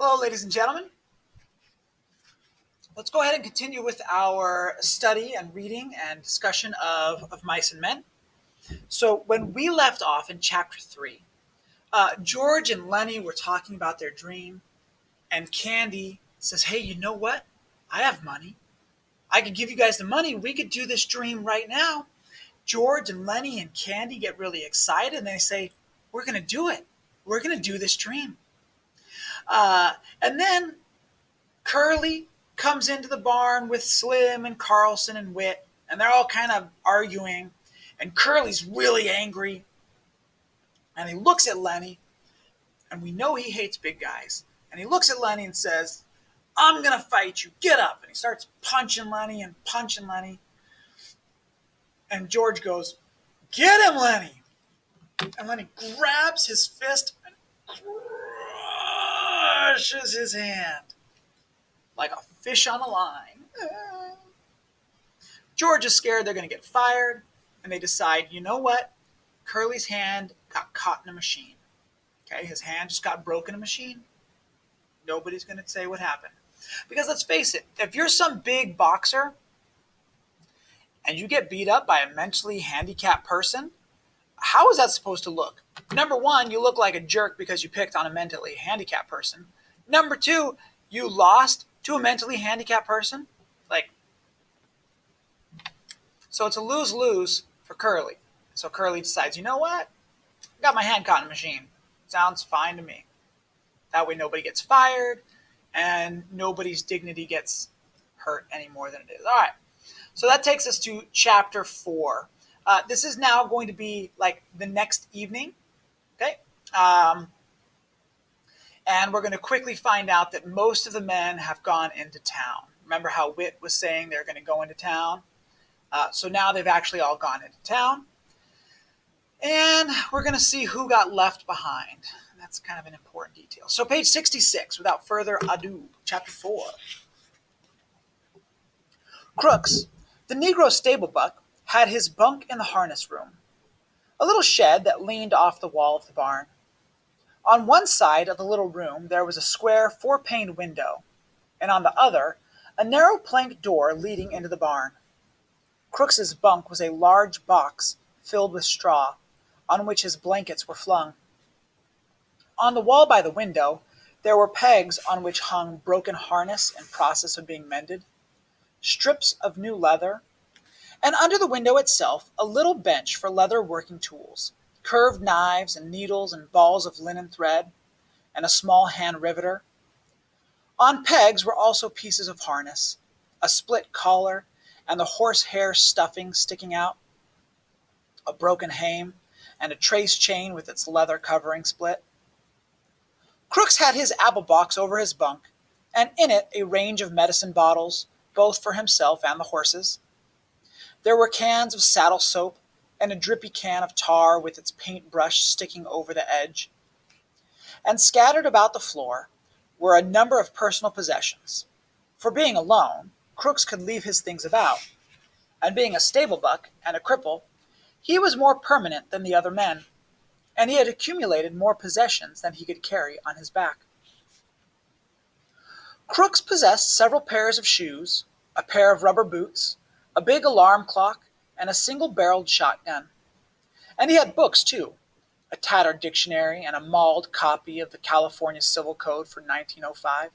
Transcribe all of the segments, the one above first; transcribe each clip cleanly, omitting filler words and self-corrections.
Hello, ladies and gentlemen. Let's go ahead and continue with our study and reading and discussion of Mice and Men. So, when we left off in chapter 3, George and Lennie were talking about their dream, and Candy says, "Hey, you know what? I have money. I could give you guys the money. We could do this dream right now." George and Lennie and Candy get really excited and they say, "We're going to do it. We're going to do this dream." And then Curly comes into the barn with Slim and Carlson and Wit, and they're all kind of arguing. And Curly's really angry, and he looks at Lennie, and we know he hates big guys. And he looks at Lennie and says, "I'm going to fight you. Get up." And he starts punching Lennie and punching Lennie. And George goes, "Get him, Lennie." And Lennie grabs his fist and crushes his hand like a fish on a line. George is scared they're going to get fired, and they decide, you know what? Curly's hand got caught in a machine. Okay, his hand just got broken in a machine. Nobody's going to say what happened. Because let's face it, if you're some big boxer and you get beat up by a mentally handicapped person, how is that supposed to look? Number one, you look like a jerk because you picked on a mentally handicapped person. Number two, you lost to a mentally handicapped person. So it's a lose-lose for Curly. So Curly decides, you know what? I got my hand caught in a machine. Sounds fine to me. That way nobody gets fired and nobody's dignity gets hurt any more than it is. All right. So that takes us to chapter 4. This is now going to be like the next evening. Okay. And we're going to quickly find out that most of the men have gone into town. Remember how Wit was saying they're going to go into town? So now they've actually all gone into town. And we're going to see who got left behind. That's kind of an important detail. So page 66, without further ado, chapter 4. Crooks, the Negro stable buck, had his bunk in the harness room, a little shed that leaned off the wall of the barn. On one side of the little room there was a square 4-paned window, and on the other a narrow plank door leading into the barn. Crooks's bunk was a large box filled with straw, on which his blankets were flung. On the wall by the window there were pegs on which hung broken harness in process of being mended, strips of new leather, and under the window itself a little bench for leather working tools, curved knives and needles and balls of linen thread, and a small hand riveter. On pegs were also pieces of harness, a split collar, and the horsehair stuffing sticking out, a broken hame, and a trace chain with its leather covering split. Crooks had his apple box over his bunk, and in it a range of medicine bottles, both for himself and the horses. There were cans of saddle soap, and a drippy can of tar with its paintbrush sticking over the edge. And scattered about the floor were a number of personal possessions. For being alone, Crooks could leave his things about, and being a stable buck and a cripple, he was more permanent than the other men, and he had accumulated more possessions than he could carry on his back. Crooks possessed several pairs of shoes, a pair of rubber boots, a big alarm clock, and a single-barreled shotgun. And he had books, too, a tattered dictionary and a mauled copy of the California Civil Code for 1905.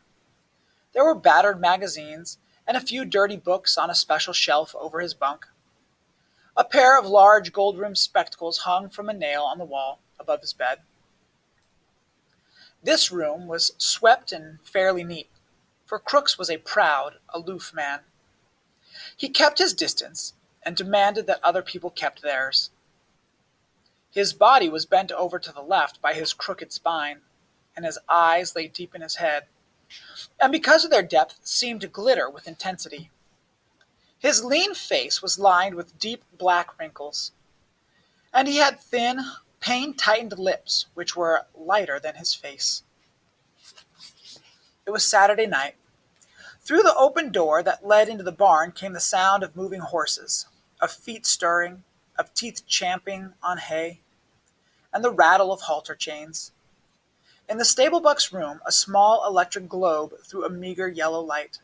There were battered magazines and a few dirty books on a special shelf over his bunk. A pair of large gold-rimmed spectacles hung from a nail on the wall above his bed. This room was swept and fairly neat, for Crooks was a proud, aloof man. He kept his distance and demanded that other people kept theirs. His body was bent over to the left by his crooked spine, and his eyes lay deep in his head, and because of their depth seemed to glitter with intensity. His lean face was lined with deep black wrinkles, and he had thin, pain-tightened lips which were lighter than his face. It was Saturday night. Through the open door that led into the barn came the sound of moving horses, of feet stirring, of teeth champing on hay, and the rattle of halter chains. In the stable-buck's room, a small electric globe threw a meager yellow light.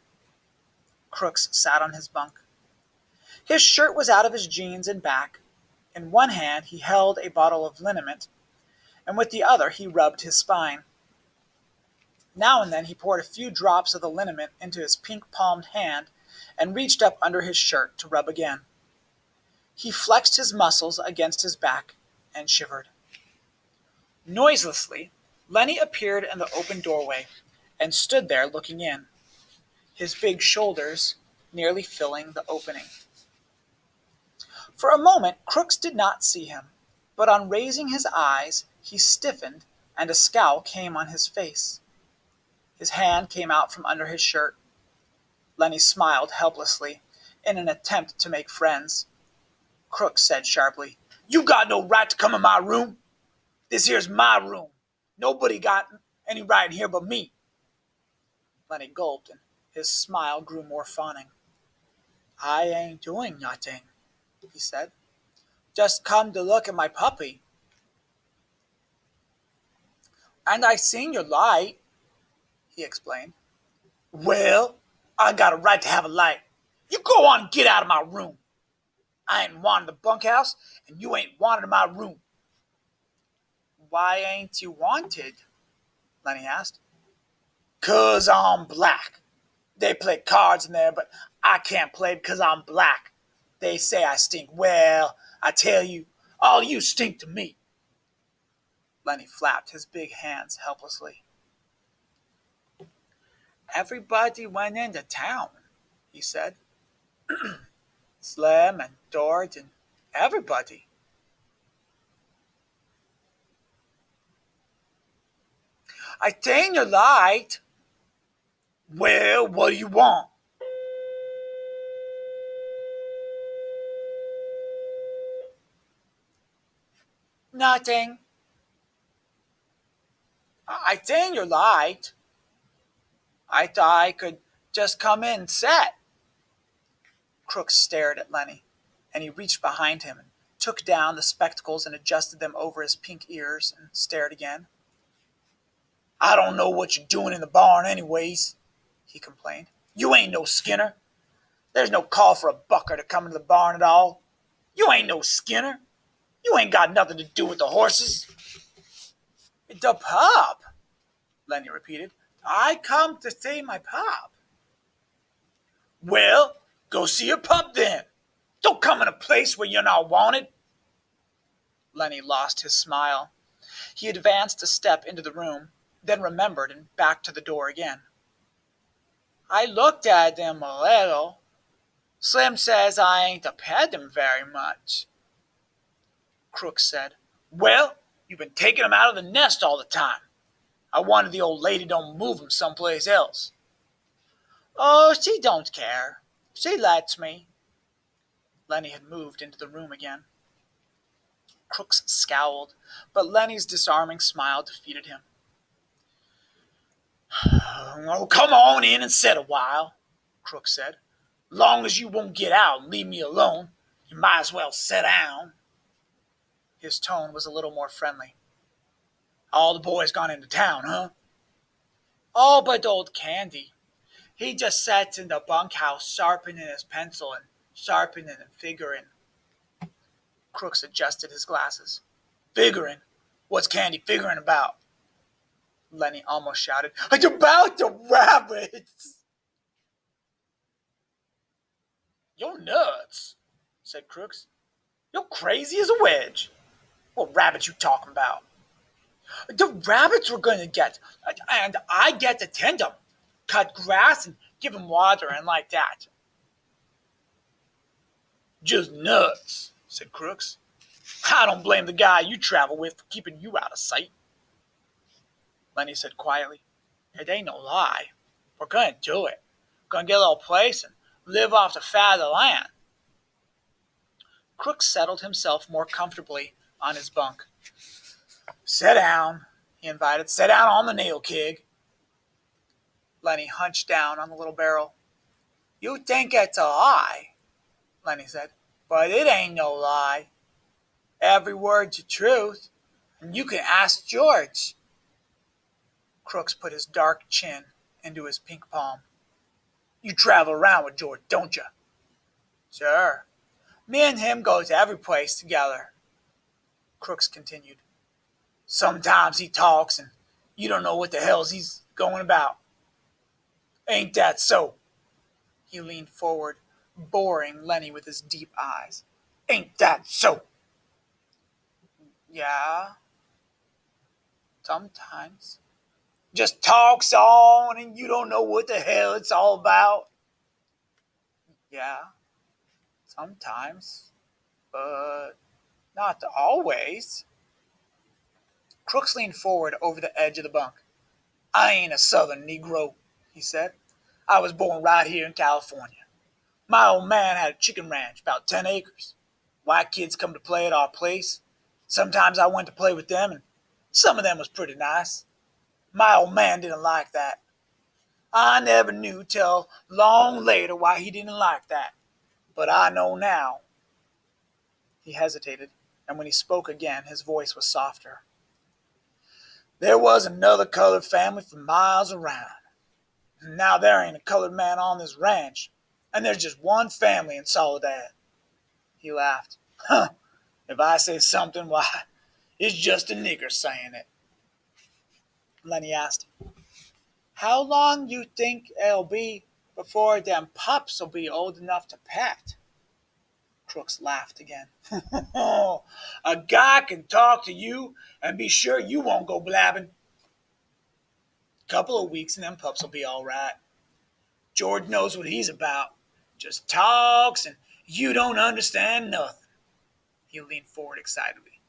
Crooks sat on his bunk. His shirt was out of his jeans and back. In one hand he held a bottle of liniment, and with the other he rubbed his spine. Now and then he poured a few drops of the liniment into his pink-palmed hand and reached up under his shirt to rub again. He flexed his muscles against his back and shivered. Noiselessly, Lennie appeared in the open doorway and stood there looking in, his big shoulders nearly filling the opening. For a moment Crooks did not see him, but on raising his eyes he stiffened and a scowl came on his face. His hand came out from under his shirt. Lennie smiled helplessly in an attempt to make friends. Crooks said sharply, "You got no right to come in my room. This here's my room. Nobody got any right in here but me." Lennie gulped and his smile grew more fawning. "I ain't doing nothing," he said. "Just come to look at my puppy." "And I seen your light," he explained. "Well, I got a right to have a light. You go on and get out of my room. I ain't wanted the bunkhouse, and you ain't wanted my room." "Why ain't you wanted?" Lennie asked. "'Cause I'm black. They play cards in there, but I can't play because I'm black. They say I stink. Well, I tell you, all you stink to me." Lennie flapped his big hands helplessly. "Everybody went into town," he said. "Slim and Dort and everybody." "I seen your light." "Well, what do you want?" "Nothing." "I seen your light. I thought I could just come in and sit." Crooks stared at Lennie, and he reached behind him and took down the spectacles and adjusted them over his pink ears and stared again. "I don't know what you're doing in the barn anyways," he complained. "You ain't no Skinner. There's no call for a bucker to come into the barn at all. You ain't no Skinner. You ain't got nothing to do with the horses." "The pup," Lennie repeated. "I come to see my pup." "Well, go see your pup then. Don't come in a place where you're not wanted." Lennie lost his smile. He advanced a step into the room, then remembered and backed to the door again. "I looked at them a little. Slim says I ain't to pet them very much." Crooks said, "Well, you've been taking them out of the nest all the time. I wonder the old lady don't move them someplace else." "Oh, she don't care. She lets me." Lennie had moved into the room again. Crooks scowled, but Lennie's disarming smile defeated him. "Oh, come on in and sit a while," Crooks said. "Long as you won't get out and leave me alone, you might as well sit down." His tone was a little more friendly. "All the boys gone into town, huh?" "All but old Candy. He just sits in the bunkhouse sharpening his pencil and sharpening and figuring." Crooks adjusted his glasses. "Figuring? What's Candy figuring about?" Lennie almost shouted, "It's about the rabbits!" "You're nuts," said Crooks. "You're crazy as a wedge. What rabbits you talking about?" "The rabbits we're going to get, and I get to tend them, cut grass and give them water and like that." "Just nuts," said Crooks. "I don't blame the guy you travel with for keeping you out of sight." Lennie said quietly, "It ain't no lie. We're going to do it. Going to get a little place and live off the fat of the land." Crooks settled himself more comfortably on his bunk. "Sit down," he invited. "Sit down on the nail keg." Lennie hunched down on the little barrel. "You think it's a lie," Lennie said, "but it ain't no lie. Every word's the truth, and you can ask George." Crooks put his dark chin into his pink palm. You travel around with George, don't you? Sure. Me and him go to every place together. Crooks continued. Sometimes he talks and you don't know what the hell's he's going about. Ain't that so? He leaned forward, boring Lennie with his deep eyes. Ain't that so? Yeah, sometimes. Just talks on and you don't know what the hell it's all about. Yeah, sometimes, but not always. Crooks leaned forward over the edge of the bunk. I ain't a southern Negro, he said. I was born right here in California. My old man had a chicken ranch, about 10 acres. White kids come to play at our place. Sometimes I went to play with them, and some of them was pretty nice. My old man didn't like that. I never knew till long later why he didn't like that. But I know now. He hesitated, and when he spoke again, his voice was softer. There was another colored family for miles around. Now there ain't a colored man on this ranch, and there's just one family in Soledad. He laughed. Huh, if I say something, why, it's just a nigger saying it. Lennie asked, how long you think it'll be before them pups will be old enough to pet? Crooks laughed again. A guy can talk to you and be sure you won't go blabbing. Couple of weeks and them pups will be all right. George knows what he's about. Just talks and you don't understand nothing. He leaned forward excitedly.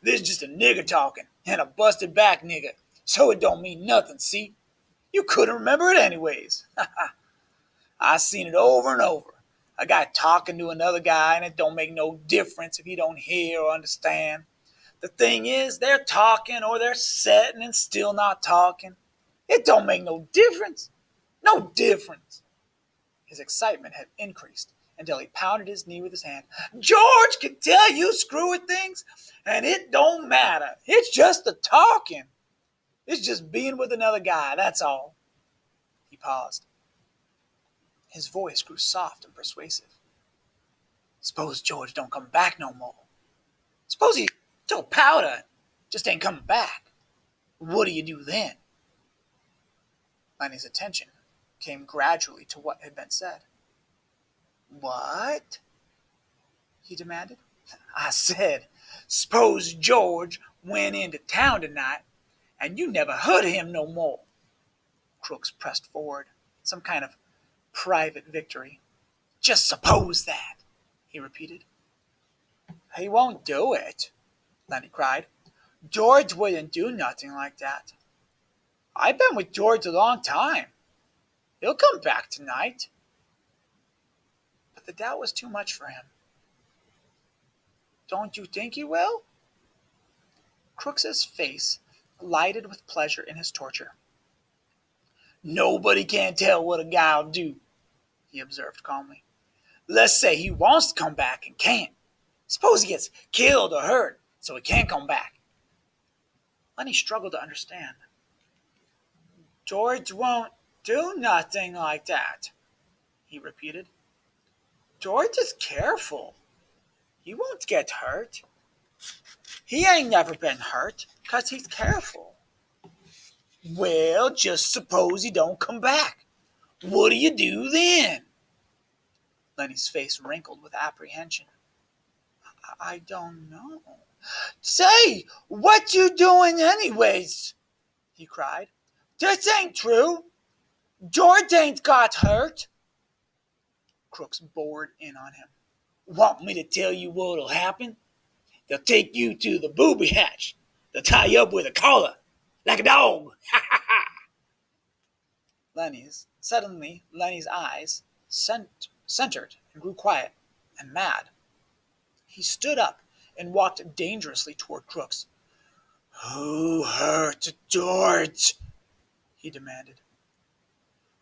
This is just a nigger talking, and a busted back nigger, so it don't mean nothing, see? You couldn't remember it anyways. I seen it over and over. A guy talking to another guy, and it don't make no difference if he don't hear or understand. The thing is, they're talking or they're sitting and still not talking. It don't make no difference. No difference. His excitement had increased until he pounded his knee with his hand. George can tell you screw with things, and it don't matter. It's just the talking. It's just being with another guy, that's all. He paused. His voice grew soft and persuasive. Suppose George don't come back no more. Suppose he took powder, just ain't coming back. What do you do then? Lennie's attention came gradually to what had been said. What? He demanded. I said, suppose George went into town tonight and you never heard of him no more. Crooks pressed forward, some kind of private victory. Just suppose that, he repeated. He won't do it, Lennie cried. George wouldn't do nothing like that. I've been with George a long time. He'll come back tonight. But the doubt was too much for him. Don't you think he will? Crooks's face lighted with pleasure in his torture. Nobody can tell what a guy'll do, he observed calmly. Let's say he wants to come back and can't. Suppose he gets killed or hurt, so he can't come back. Lennie struggled to understand. George won't do nothing like that, he repeated. George is careful. He won't get hurt. He ain't never been hurt, 'cause he's careful. Well, just suppose he don't come back. What do you do then? Lennie's face wrinkled with apprehension. I don't know. Say, what you doing anyways? He cried. This ain't true. George ain't got hurt. Crooks bored in on him. Want me to tell you what'll happen? They'll take you to the booby hatch. They'll tie you up with a collar, like a dog. Ha ha ha. Suddenly, Lennie's eyes centered and grew quiet and mad. He stood up and walked dangerously toward Crooks. Who hurt George? He demanded.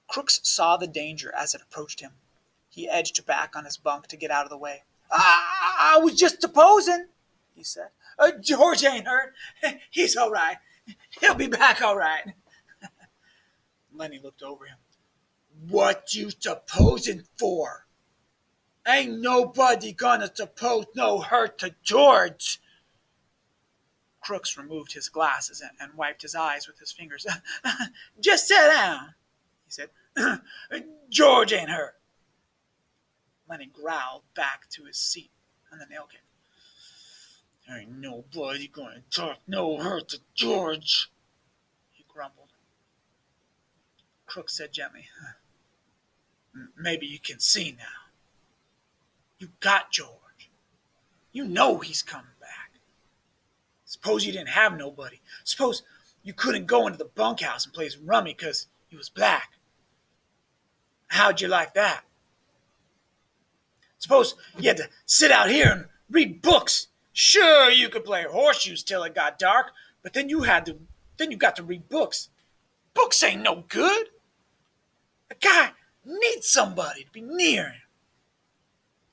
Crooks saw the danger as it approached him. He edged back on his bunk to get out of the way. I was just supposing, he said. George ain't hurt. He's all right. He'll be back all right. Lennie looked over him. What you supposing for? Ain't nobody gonna suppose no hurt to George. Crooks removed his glasses and wiped his eyes with his fingers. Just sit down, he said. George ain't hurt. Lennie growled back to his seat on the nail keg. Ain't nobody gonna talk no hurt to George, he grumbled. Crooks said gently, maybe you can see now. You got George. You know he's coming back. Suppose you didn't have nobody. Suppose you couldn't go into the bunkhouse and play some rummy because he was black. How'd you like that? Suppose you had to sit out here and read books. Sure, you could play horseshoes till it got dark, but then you got to read books. Books ain't no good. A guy needs somebody to be near him.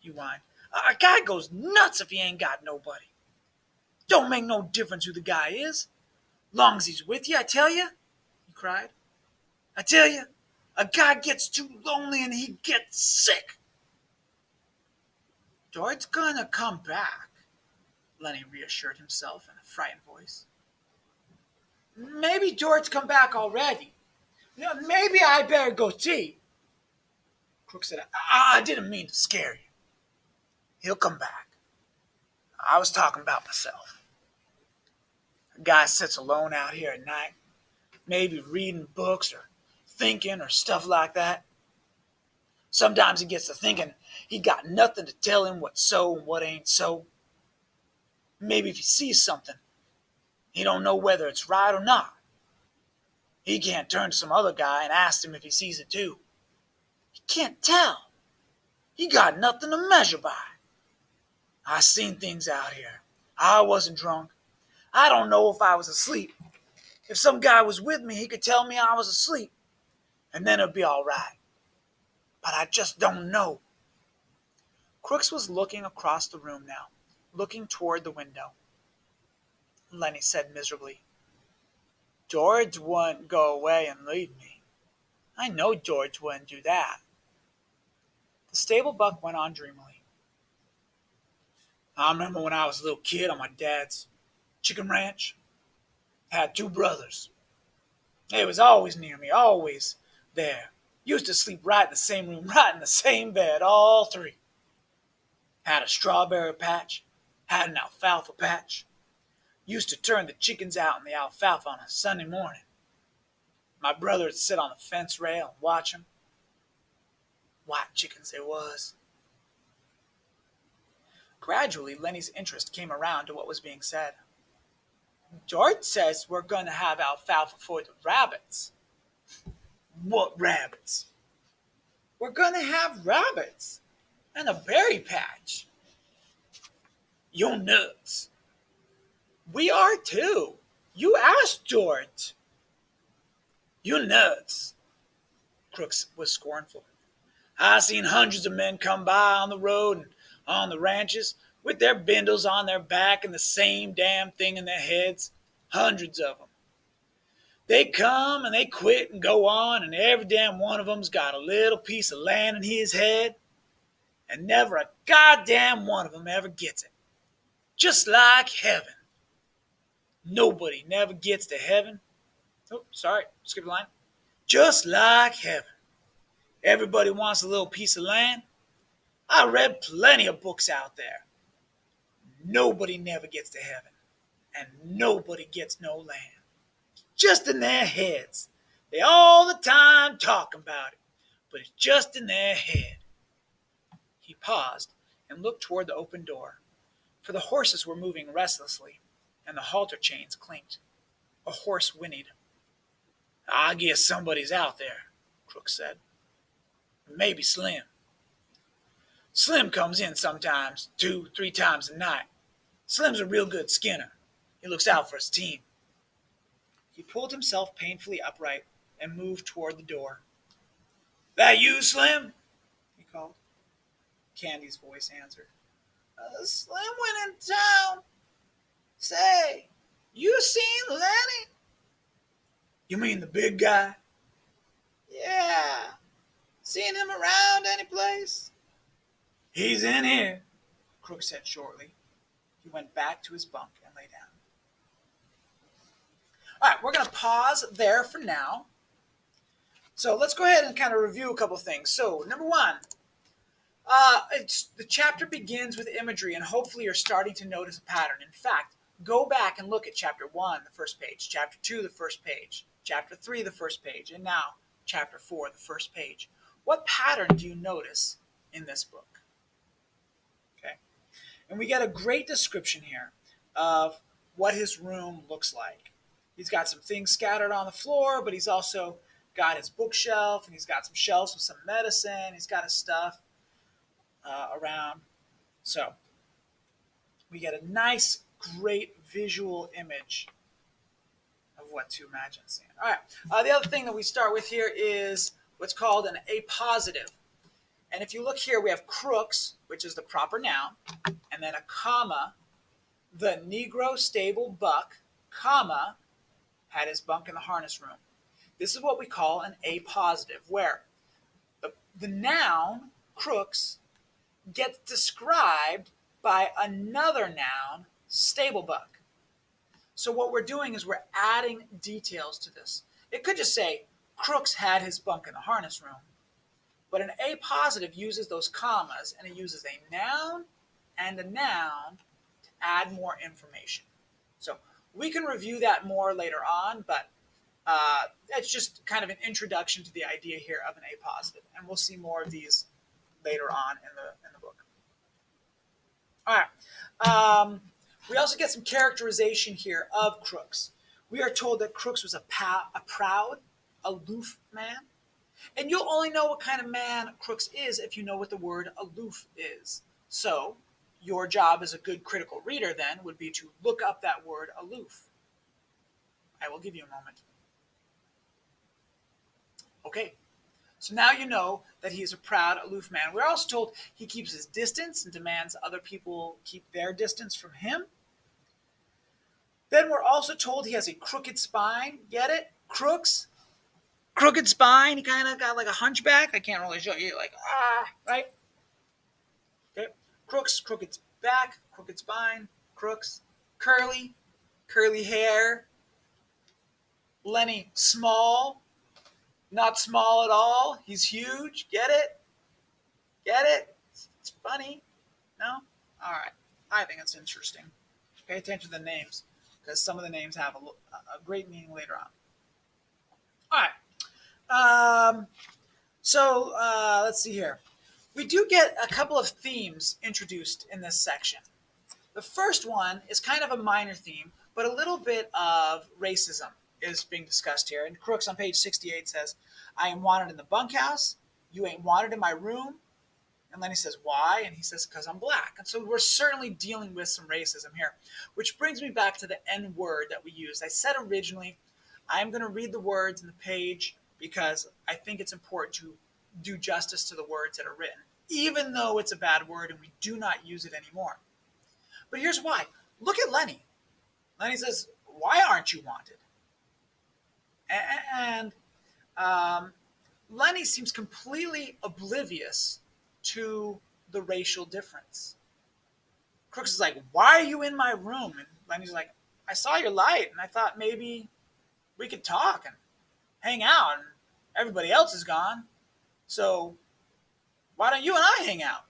You whined. A guy goes nuts if he ain't got nobody. Don't make no difference who the guy is. Long as he's with you, I tell you, he cried. I tell you, a guy gets too lonely and he gets sick. George's gonna come back, Lennie reassured himself in a frightened voice. Maybe George come back already. Maybe I better go see. Crooks said, I didn't mean to scare you. He'll come back. I was talking about myself. A guy sits alone out here at night, maybe reading books or thinking or stuff like that. Sometimes he gets to thinking he got nothing to tell him what's so and what ain't so. Maybe if he sees something, he don't know whether it's right or not. He can't turn to some other guy and ask him if he sees it too. He can't tell. He got nothing to measure by. I seen things out here. I wasn't drunk. I don't know if I was asleep. If some guy was with me, he could tell me I was asleep, and then it'd be all right. But I just don't know. Crooks was looking across the room now, looking toward the window. Lennie said miserably, George wouldn't go away and leave me. I know George wouldn't do that. The stable buck went on dreamily. I remember when I was a little kid on my dad's chicken ranch. I had two brothers. They was always near me, always there. Used to sleep right in the same room, right in the same bed, all three. Had a strawberry patch, had an alfalfa patch. Used to turn the chickens out in the alfalfa on a Sunday morning. My brother would sit on the fence rail and watch them. White chickens they was. Gradually, Lennie's interest came around to what was being said. George says we're going to have alfalfa for the rabbits. What rabbits? We're going to have rabbits and a berry patch. You're nuts. We are too. You asked George. You nuts. Crooks was scornful. I seen hundreds of men come by on the road and on the ranches with their bindles on their back and the same damn thing in their heads. Hundreds of them. They come and they quit and go on, and every damn one of them's got a little piece of land in his head, and never a goddamn one of them ever gets it. Just like heaven. Nobody never gets to heaven. Oh, sorry, skip a line. Just like heaven. Everybody wants a little piece of land. I read plenty of books out there. Nobody never gets to heaven, and nobody gets no land. Just in their heads. They all the time talk about it, but it's just in their head. He paused and looked toward the open door, for the horses were moving restlessly, and the halter chains clinked. A horse whinnied. I guess somebody's out there, Crooks said. Maybe Slim. Slim comes in sometimes, 2-3 times a night. Slim's a real good skinner. He looks out for his team. He pulled himself painfully upright and moved toward the door. That you, Slim? He called. Candy's voice answered. Slim went in town. Say, you seen Lennie? You mean the big guy? Seen him around any place? He's in here, Crooks said shortly. He went back to his bunk and lay down. All right, we're going to pause there for now. So let's go ahead and kind of review a couple things. So, number one, the chapter begins with imagery, and hopefully you're starting to notice a pattern. In fact, go back and look at chapter 1, the first page, chapter 2, the first page, chapter 3, the first page, and now chapter 4, the first page. What pattern do you notice in this book? Okay. And we get a great description here of what his room looks like. He's got some things scattered on the floor, but he's also got his bookshelf, and he's got some shelves with some medicine. He's got his stuff around. So we get a nice, great visual image of what to imagine seeing. All right. The other thing that we start with here is what's called an apositive. And if you look here, we have Crooks, which is the proper noun, and then a comma, the Negro stable buck, comma, had his bunk in the harness room. This is what we call an apositive, where the noun, Crooks, gets described by another noun, stable buck. So what we're doing is we're adding details to this. It could just say, Crooks had his bunk in the harness room. But an apositive uses those commas, and it uses a noun and a noun to add more information. So we can review that more later on, but that's just kind of an introduction to the idea here of an apositive. And we'll see more of these later on in the book. All right. We also get some characterization here of Crooks. We are told that Crooks was a proud, aloof man. And you'll only know what kind of man Crooks is if you know what the word aloof is. So your job as a good critical reader then would be to look up that word aloof. I will give you a moment. Okay, so now you know that he is a proud, aloof man. We're also told he keeps his distance and demands other people keep their distance from him. Then we're also told he has a crooked spine. Get it? Crooks? Crooked spine. He kind of got like a hunchback. I can't really show you. Like, right? Okay. Crooks, crooked back, crooked spine, Crooks. Curly hair. Lennie, small. Not small at all. He's huge. Get it? Get it? It's funny. No? All right. I think it's interesting. Pay attention to the names, because some of the names have a great meaning later on. All right. So let's see here. We do get a couple of themes introduced in this section. The first one is kind of a minor theme, but a little bit of racism is being discussed here. And Crooks on page 68 says, I am wanted in the bunkhouse. You ain't wanted in my room. And Lennie says, why? And he says, because I'm black. And so we're certainly dealing with some racism here, which brings me back to the N word that we used. I said originally, I'm going to read the words in the page because I think it's important to do justice to the words that are written, even though it's a bad word and we do not use it anymore. But here's why. Look at Lennie. Lennie says, why aren't you wanted? And Lennie seems completely oblivious to the racial difference. Crooks is like, why are you in my room? And Lennie's like, I saw your light and I thought maybe we could talk and hang out, and everybody else is gone. So why don't you and I hang out?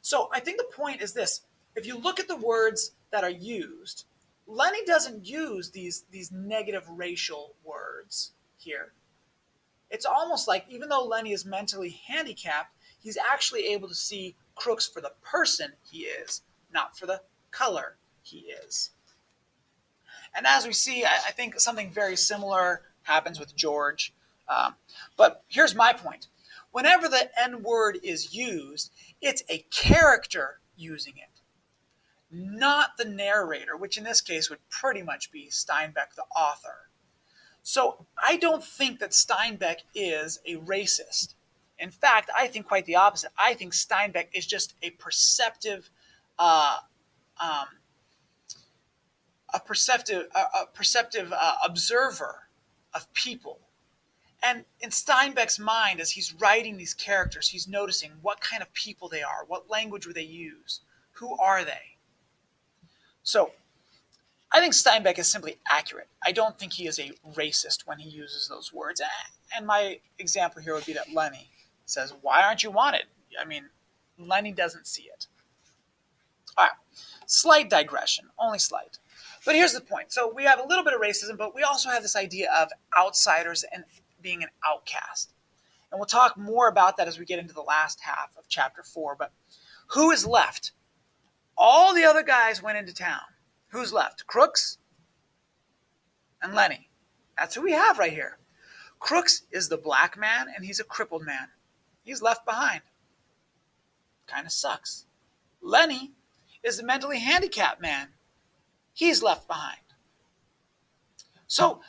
So I think the point is this. If you look at the words that are used, Lennie doesn't use these negative racial words here. It's almost like even though Lennie is mentally handicapped, he's actually able to see Crooks for the person he is, not for the color he is. And as we see, I think something very similar happens with George. But here's my point. Whenever the N word is used, it's a character using it, not the narrator, which in this case would pretty much be Steinbeck, the author. So I don't think that Steinbeck is a racist. In fact, I think quite the opposite. I think Steinbeck is just a perceptive observer of people. And in Steinbeck's mind, as he's writing these characters, he's noticing what kind of people they are, what language would they use, who are they. So I think Steinbeck is simply accurate. I don't think he is a racist when he uses those words. And my example here would be that Lennie says, "Why aren't you wanted?" I mean, Lennie doesn't see it. All right, slight digression, only slight. But here's the point. So we have a little bit of racism, but we also have this idea of outsiders and being an outcast. And we'll talk more about that as we get into the last half of chapter 4. But who is left? All the other guys went into town. Who's left? Crooks and Lennie. That's who we have right here. Crooks is the black man, and he's a crippled man. He's left behind. Kind of sucks. Lennie is the mentally handicapped man. He's left behind. So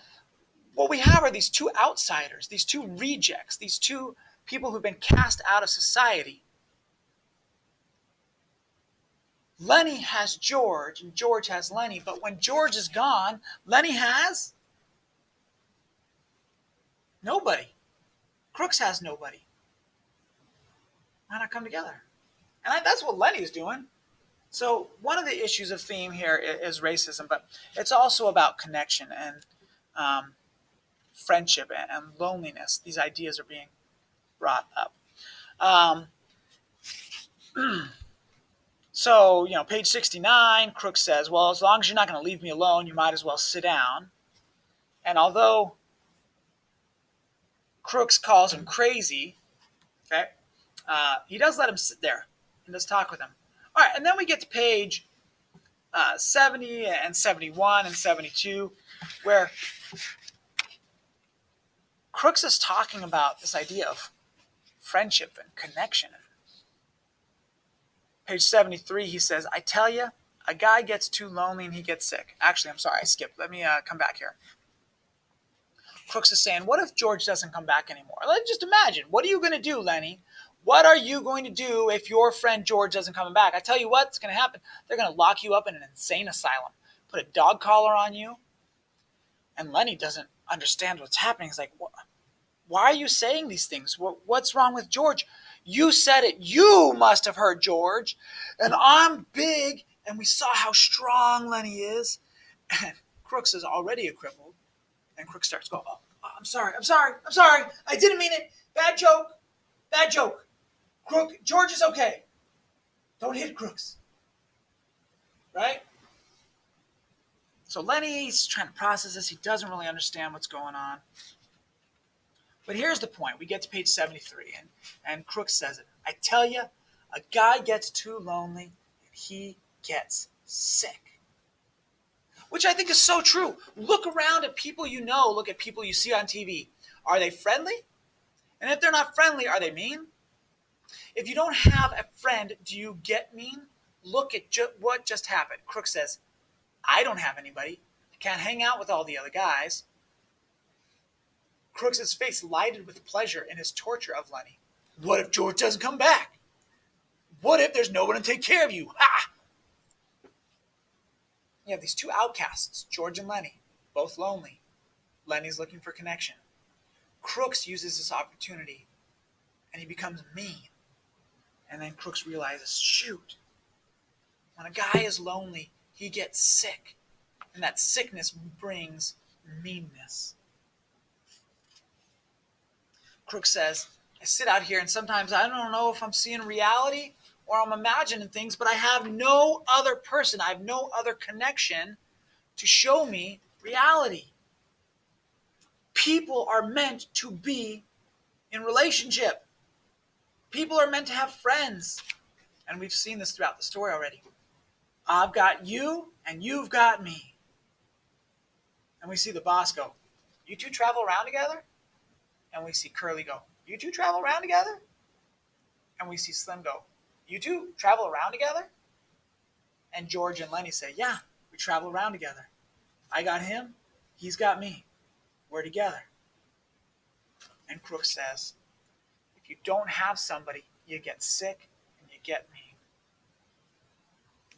what we have are these two outsiders, these two rejects, these two people who've been cast out of society. Lennie has George, and George has Lennie, but when George is gone, Lennie has nobody. Crooks has nobody. Why not come together? And that's what Lennie is doing. So one of the issues of theme here is racism, but it's also about connection and friendship and loneliness. These ideas are being brought up. So, page 69, Crooks says, well, as long as you're not going to leave me alone, you might as well sit down. And although Crooks calls him crazy, okay, he does let him sit there and does talk with him. All right, and then we get to page 70 and 71 and 72, where Crooks is talking about this idea of friendship and connection. Page 73, he says, I tell you, a guy gets too lonely and he gets sick. Actually, I'm sorry, I skipped. Let me come back here. Crooks is saying, what if George doesn't come back anymore? Let's just imagine. What are you going to do, Lennie? What are you going to do if your friend George doesn't come back? I tell you what's going to happen. They're going to lock you up in an insane asylum, put a dog collar on you. And Lennie doesn't understand what's happening. He's like, why are you saying these things? What's wrong with George? You said it. You must have heard George. And I'm big. And we saw how strong Lennie is. And Crooks is already a cripple. And Crooks starts going, oh, I'm sorry. I didn't mean it. Bad joke. George is okay. Don't hit Crooks. Right? So Lennie's trying to process this. He doesn't really understand what's going on. But here's the point. We get to page 73, and Crooks says it. I tell you, a guy gets too lonely, and he gets sick. Which I think is so true. Look around at people you know. Look at people you see on TV. Are they friendly? And if they're not friendly, are they mean? If you don't have a friend, do you get mean? Look at what just happened. Crooks says, I don't have anybody. I can't hang out with all the other guys. Crooks' face lighted with pleasure in his torture of Lennie. What if George doesn't come back? What if there's no one to take care of you? Ha! You have these two outcasts, George and Lennie, both lonely. Lennie's looking for connection. Crooks uses this opportunity, and he becomes mean. And then Crooks realizes, shoot, when a guy is lonely, he gets sick. And that sickness brings meanness. Crooks says, I sit out here and sometimes I don't know if I'm seeing reality or I'm imagining things, but I have no other person, I have no other connection to show me reality. People are meant to be in relationship. People are meant to have friends. And we've seen this throughout the story already. I've got you and you've got me. And we see the boss go, you two travel around together? And we see Curly go, you two travel around together? And we see Slim go, you two travel around together? And George and Lennie say, yeah, we travel around together. I got him, he's got me. We're together. And Crooks says, if you don't have somebody, you get sick and you get mean.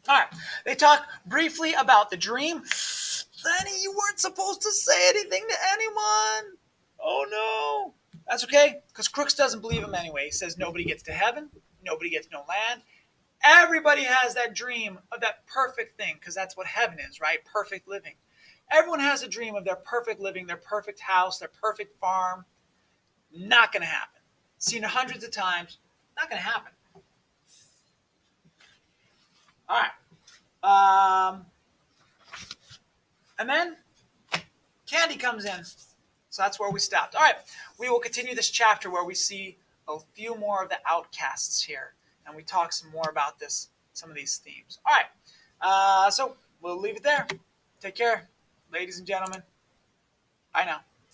All right, they talk briefly about the dream. Lennie, you weren't supposed to say anything to anyone. Oh no. That's okay, because Crooks doesn't believe him anyway. He says nobody gets to heaven, nobody gets no land. Everybody has that dream of that perfect thing, because that's what heaven is, right? Perfect living. Everyone has a dream of their perfect living, their perfect house, their perfect farm. Not going to happen. Seen it hundreds of times. Not going to happen. All right. And then Candy comes in. So that's where we stopped. All right. We will continue this chapter where we see a few more of the outcasts here. And we talk some more about some of these themes. All right. So we'll leave it there. Take care, ladies and gentlemen. Bye now.